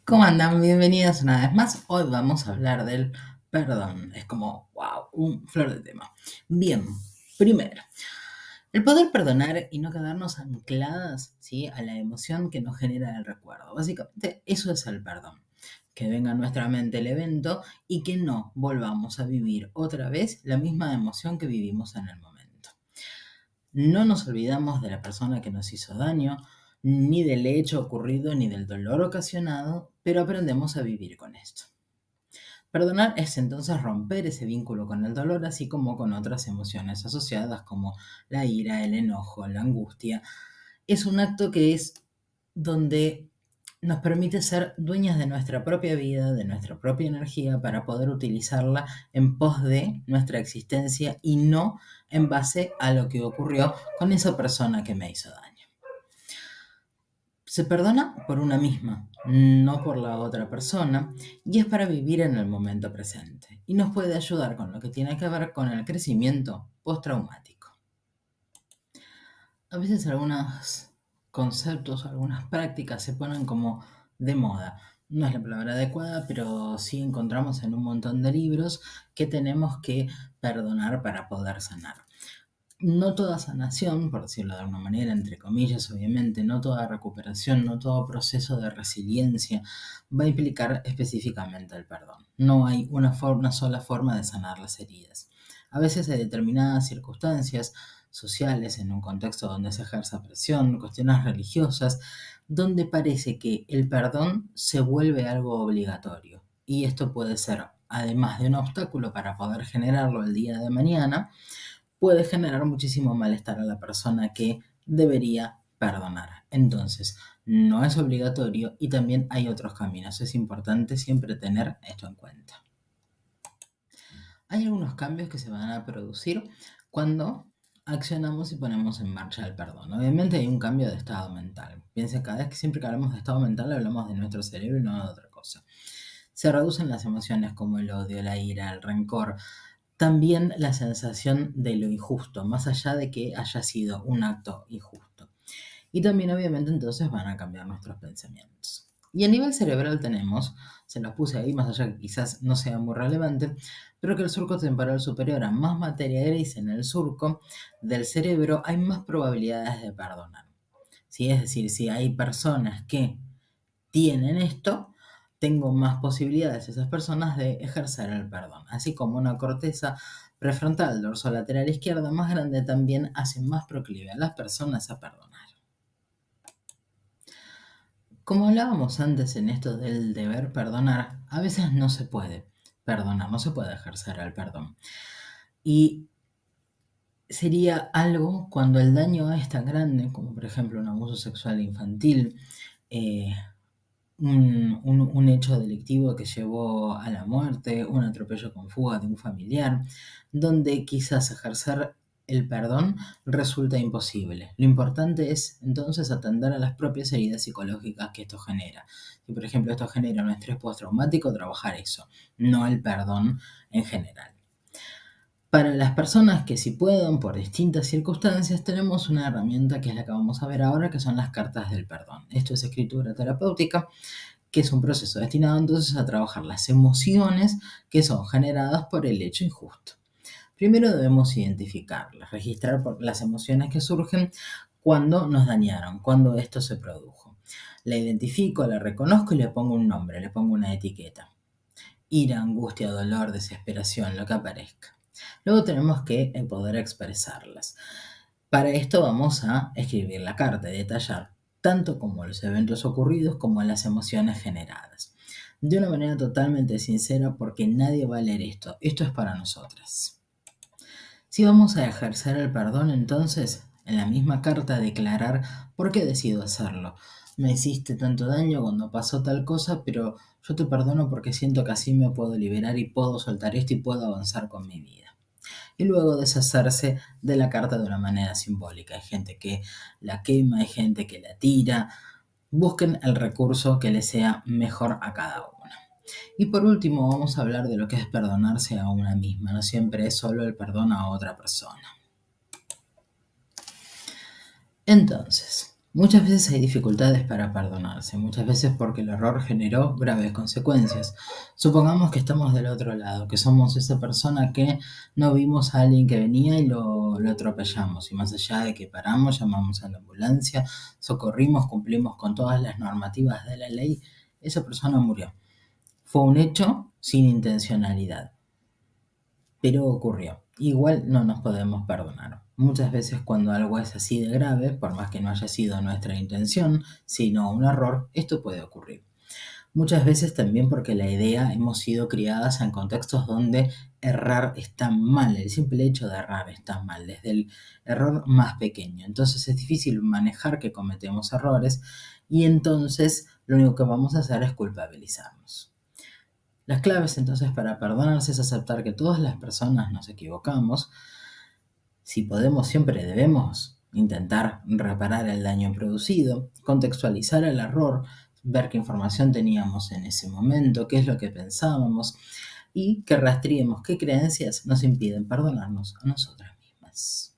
¿Cómo andan? Bienvenidas una vez más. Hoy vamos a hablar del perdón. Es como, wow, un flor de tema. Bien, primero, el poder perdonar y no quedarnos ancladas, ¿sí?, a la emoción que nos genera el recuerdo. Básicamente, eso es el perdón. Que venga a nuestra mente el evento y que no volvamos a vivir otra vez la misma emoción que vivimos en el momento. No nos olvidamos de la persona que nos hizo daño, ni del hecho ocurrido, ni del dolor ocasionado, pero aprendemos a vivir con esto. Perdonar es entonces romper ese vínculo con el dolor, así como con otras emociones asociadas como la ira, el enojo, la angustia. Es un acto que es donde nos permite ser dueñas de nuestra propia vida, de nuestra propia energía, para poder utilizarla en pos de nuestra existencia y no en base a lo que ocurrió con esa persona que me hizo daño. Se perdona por una misma, no por la otra persona, y es para vivir en el momento presente. Y nos puede ayudar con lo que tiene que ver con el crecimiento postraumático. A veces algunos conceptos, algunas prácticas se ponen como de moda. No es la palabra adecuada, pero sí encontramos en un montón de libros que tenemos que perdonar para poder sanar. No toda sanación, por decirlo de alguna manera, entre comillas, obviamente, no toda recuperación, no todo proceso de resiliencia va a implicar específicamente el perdón. No hay una sola forma de sanar las heridas. A veces hay determinadas circunstancias sociales, en un contexto donde se ejerza presión, cuestiones religiosas, donde parece que el perdón se vuelve algo obligatorio. Y esto puede ser, además de un obstáculo para poder generarlo el día de mañana, puede generar muchísimo malestar a la persona que debería perdonar. Entonces, no es obligatorio y también hay otros caminos. Es importante siempre tener esto en cuenta. Hay algunos cambios que se van a producir cuando accionamos y ponemos en marcha el perdón. Obviamente hay un cambio de estado mental. Piensen, cada vez que siempre que hablamos de estado mental hablamos de nuestro cerebro y no de otra cosa. Se reducen las emociones como el odio, la ira, el rencor, también la sensación de lo injusto, más allá de que haya sido un acto injusto. Y también obviamente entonces van a cambiar nuestros pensamientos. Y a nivel cerebral tenemos, se los puse ahí, más allá que quizás no sea muy relevante, pero que el surco temporal superior, a más materia gris en el surco del cerebro, hay más probabilidades de perdonar. ¿Sí? Es decir, si hay personas que tienen esto, tengo más posibilidades esas personas de ejercer el perdón. Así como una corteza prefrontal dorsolateral izquierda más grande también hace más proclive a las personas a perdonar. Como hablábamos antes en esto del deber perdonar, a veces no se puede perdonar, no se puede ejercer el perdón. Y sería algo cuando el daño es tan grande, como por ejemplo un abuso sexual infantil, eh, un hecho delictivo que llevó a la muerte, un atropello con fuga de un familiar, donde quizás ejercer el perdón resulta imposible. Lo importante es entonces atender a las propias heridas psicológicas que esto genera. Si por ejemplo esto genera un estrés postraumático, trabajar eso, no el perdón en general. Para las personas que sí puedan, por distintas circunstancias, tenemos una herramienta que es la que vamos a ver ahora, que son las cartas del perdón. Esto es escritura terapéutica, que es un proceso destinado entonces a trabajar las emociones que son generadas por el hecho injusto. Primero debemos identificarlas, registrar las emociones que surgen cuando nos dañaron, cuando esto se produjo. La identifico, la reconozco y le pongo un nombre, le pongo una etiqueta. Ira, angustia, dolor, desesperación, lo que aparezca. Luego tenemos que poder expresarlas. Para esto vamos a escribir la carta y detallar tanto como los eventos ocurridos como las emociones generadas. De una manera totalmente sincera, porque nadie va a leer esto. Esto es para nosotras. Si vamos a ejercer el perdón, entonces, en la misma carta declarar por qué decido hacerlo. Me hiciste tanto daño cuando pasó tal cosa, pero yo te perdono porque siento que así me puedo liberar y puedo soltar esto y puedo avanzar con mi vida. Y luego deshacerse de la carta de una manera simbólica. Hay gente que la quema, hay gente que la tira. Busquen el recurso que les sea mejor a cada uno. Y por último vamos a hablar de lo que es perdonarse a una misma. No siempre es solo el perdón a otra persona. Entonces, Muchas veces hay dificultades para perdonarse, muchas veces porque el error generó graves consecuencias. Supongamos que estamos del otro lado, que somos esa persona que no vimos a alguien que venía y lo atropellamos. Y más allá de que paramos, llamamos a la ambulancia, socorrimos, cumplimos con todas las normativas de la ley, esa persona murió. Fue un hecho sin intencionalidad, pero ocurrió. Igual no nos podemos perdonar. Muchas veces cuando algo es así de grave, por más que no haya sido nuestra intención, sino un error, esto puede ocurrir. Muchas veces también porque la idea hemos sido criadas en contextos donde errar está mal, el simple hecho de errar está mal, desde el error más pequeño. Entonces es difícil manejar que cometemos errores y entonces lo único que vamos a hacer es culpabilizarnos. Las claves entonces para perdonarse es aceptar que todas las personas nos equivocamos. Si podemos, siempre debemos intentar reparar el daño producido, contextualizar el error, ver qué información teníamos en ese momento, qué es lo que pensábamos y que rastreemos qué creencias nos impiden perdonarnos a nosotras mismas.